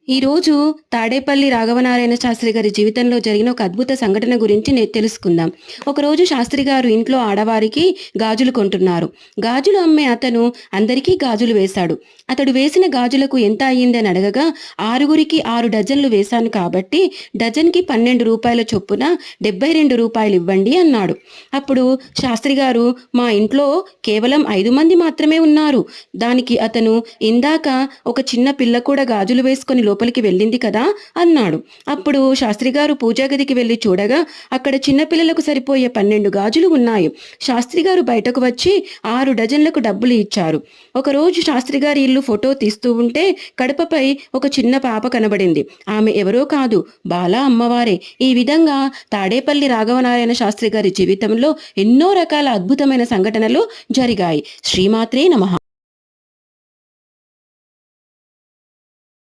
ఈరోజు తాడేపల్లి రాఘవనారాయణ శాస్త్రి గారి జీవితంలో జరిగిన ఒక అద్భుత సంఘటన గురించి తెలుసుకుందాం. ఒకరోజు శాస్త్రి గారు ఇంట్లో ఆడవారికి గాజులు కొంటున్నారు. గాజులు అమ్మే అతను అందరికీ గాజులు వేశాడు. అతడు వేసిన గాజులకు ఎంత అయ్యిందని అడగగా, ఆరుగురికి 6 డజన్లు వేశాను కాబట్టి డజన్కి 12 రూపాయల చొప్పున 72 రూపాయలు ఇవ్వండి అన్నాడు. అప్పుడు శాస్త్రి గారు, మా ఇంట్లో కేవలం 5 మంది మాత్రమే ఉన్నారు. దానికి అతను, ఇందాక ఒక చిన్న పిల్ల కూడా గాజులు వేసుకొని లోపలికి వెళ్ళింది కదా అన్నాడు. అప్పుడు శాస్త్రి గారు పూజా గదికి వెళ్లి చూడగా అక్కడ చిన్నపిల్లలకు సరిపోయే 12 గాజులు ఉన్నాయి. శాస్త్రి గారు బయటకు వచ్చి 6 డజన్లకు డబ్బులు ఇచ్చారు. ఒకరోజు శాస్త్రి గారి ఇల్లు ఫోటో తీస్తూ ఉంటే కడపపై ఒక చిన్న పాప కనబడింది. ఆమె ఎవరో కాదు, బాలా అమ్మవారే. ఈ విధంగా తాడేపల్లి రాఘవనారాయణ శాస్త్రి గారి జీవితంలో ఎన్నో రకాల అద్భుతమైన సంఘటనలు జరిగాయి. శ్రీమాత్రే నమః.